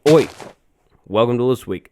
Oi, welcome to this week.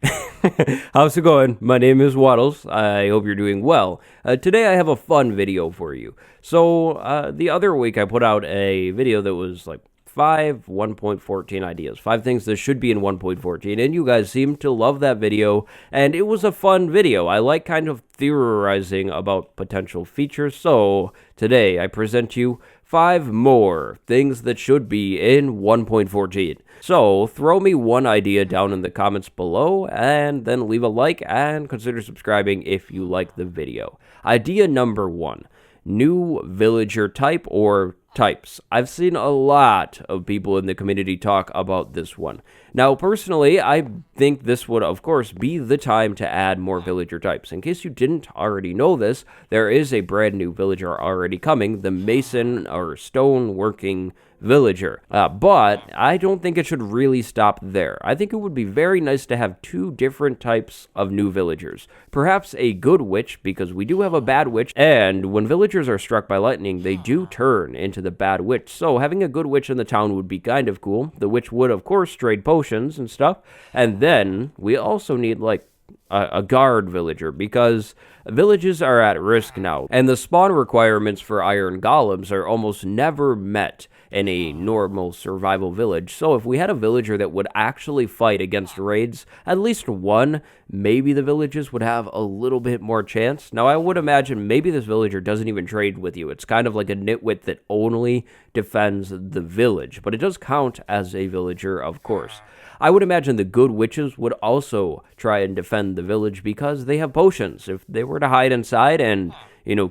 How's it going? My name is Waddles. I hope you're doing well. Today I have a fun video for you. So, the other week I put out a video that was like 5 1.14 ideas. 5 things that should be in 1.14, and you guys seemed to love that video, and it was a fun video. I like kind of theorizing about potential features, so today I present you 5 more things that should be in 1.14. So, throw me one idea down in the comments below, and then leave a like, and consider subscribing if you like the video. Idea number 1. New villager type or types. I've seen a lot of people in the community talk about this one. Now, personally, I think this would, of course, be the time to add more villager types. In case you didn't already know this, there is a brand new villager already coming, the mason or stone working villager. But I don't think it should really stop there. I think it would be very nice to have 2 different types of new villagers. Perhaps a good witch, because we do have a bad witch, and when villagers are struck by lightning, they do turn into the bad witch. So having a good witch in the town would be kind of cool. The witch would, of course, trade potions and stuff. And then we also need, like, a guard villager, because villages are at risk now, and the spawn requirements for iron golems are almost never met in a normal survival village. So if we had a villager that would actually fight against raids, at least one, maybe the villages would have a little bit more chance. Now, I would imagine maybe this villager doesn't even trade with you. It's kind of like a nitwit that only defends the village, but it does count as a villager, of course. I would imagine the good witches would also try and defend the village because they have potions. If they were to hide inside and,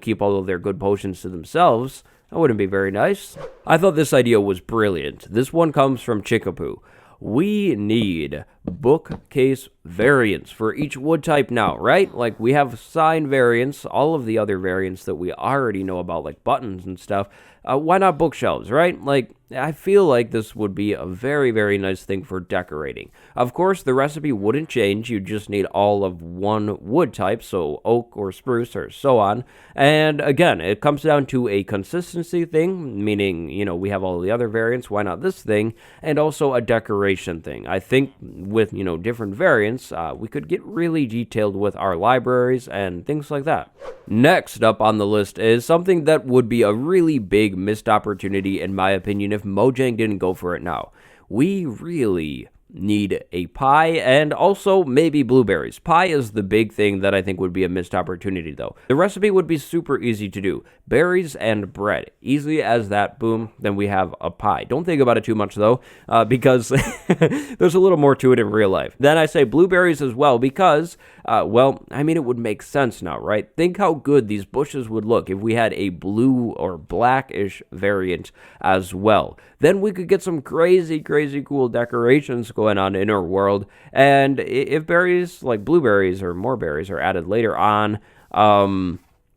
keep all of their good potions to themselves, that wouldn't be very nice. I thought this idea was brilliant. This one comes from Chickapoo. We need bookcase variants for each wood type now, right? Like, we have sign variants, all of the other variants that we already know about, like buttons and stuff. Why not bookshelves, right? Like, I feel like this would be a very, very nice thing for decorating. Of course, the recipe wouldn't change. You just need all of one wood type, so oak or spruce or so on. And again, it comes down to a consistency thing, meaning, we have all the other variants. Why not this thing? And also a decoration thing. I think with, different variants, we could get really detailed with our libraries and things like that. Next up on the list is something that would be a really big missed opportunity, in my opinion, if Mojang didn't go for it now. We really need a pie, and also maybe blueberries. Pie is the big thing that I think would be a missed opportunity, though. The recipe would be super easy to do. Berries and bread. Easy as that, boom, then we have a pie. Don't think about it too much, though, because there's a little more to it in real life. Then I say blueberries as well, because, it would make sense now, right? Think how good these bushes would look if we had a blue or blackish variant as well. Then we could get some crazy, crazy cool decorations going on in our world. And if berries, like blueberries or more berries, are added later on,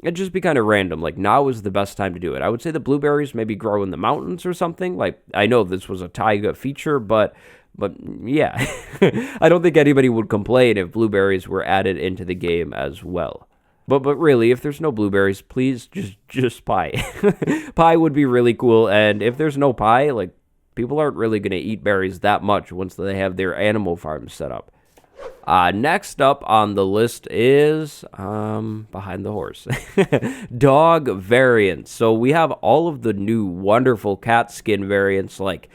it'd just be kind of random. Like, now is the best time to do it. I would say the blueberries maybe grow in the mountains or something. Like, I know this was a taiga feature, but yeah, I don't think anybody would complain if blueberries were added into the game as well. But really, if there's no blueberries, please just pie. Pie would be really cool, and if there's no pie, like, people aren't really going to eat berries that much once they have their animal farms set up. Next up on the list is, behind the horse, dog variants. So we have all of the new wonderful cat skin variants, like,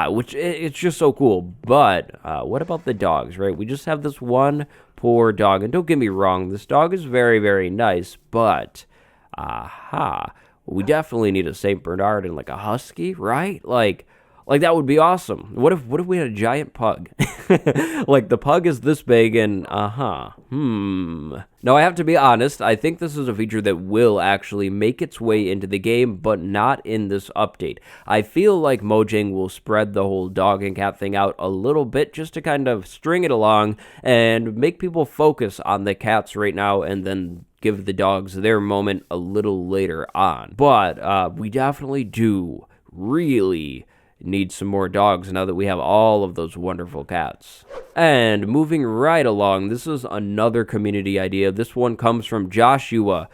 which it's just so cool. But what about the dogs, right? We just have this one poor dog, and don't get me wrong, this dog is very, very nice, but, we definitely need a Saint Bernard and, like, a husky, right? Like that would be awesome. What if we had a giant pug? Like, the pug is this big and, Now, I have to be honest, I think this is a feature that will actually make its way into the game, but not in this update. I feel like Mojang will spread the whole dog and cat thing out a little bit just to kind of string it along and make people focus on the cats right now, and then give the dogs their moment a little later on. But we definitely do really need some more dogs now that we have all of those wonderful cats. And moving right along, this is another community idea. This one comes from Joshua.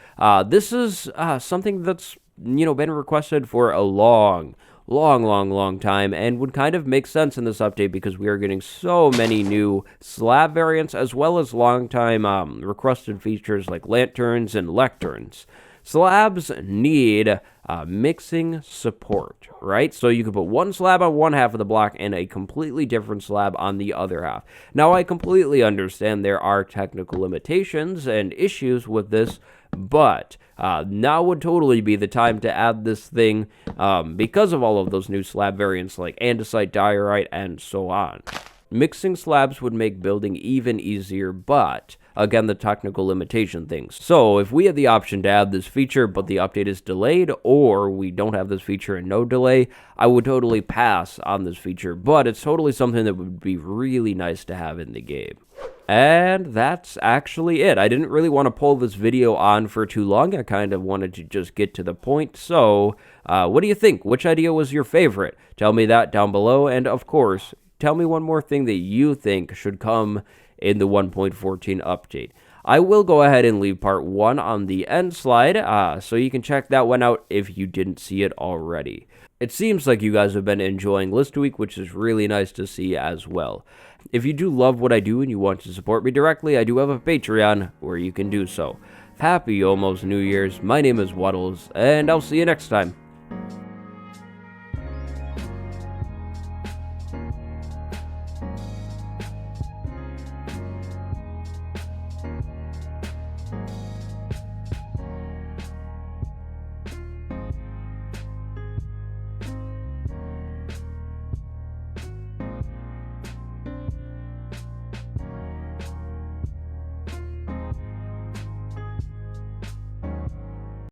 This is something that's, been requested for a long long time, and would kind of make sense in this update because we are getting so many new slab variants as well as long-time requested features like lanterns and lecterns. Slabs need mixing support, right? So you can put one slab on one half of the block and a completely different slab on the other half. Now, I completely understand there are technical limitations and issues with this, but now would totally be the time to add this thing because of all of those new slab variants like andesite, diorite, and so on. Mixing slabs would make building even easier, but again, the technical limitation things. So if we had the option to add this feature, but the update is delayed, or we don't have this feature and no delay, I would totally pass on this feature, but it's totally something that would be really nice to have in the game. And that's actually it. I didn't really want to pull this video on for too long. I kind of wanted to just get to the point. So, what do you think? Which idea was your favorite? Tell me that down below. And of course, tell me one more thing that you think should come in the 1.14 update. I will go ahead and leave part 1 on the end slide, so you can check that one out if you didn't see it already. It seems like you guys have been enjoying List Week, which is really nice to see as well. If you do love what I do and you want to support me directly, I do have a Patreon where you can do so. Happy almost New Year's. My name is Waddles, and I'll see you next time.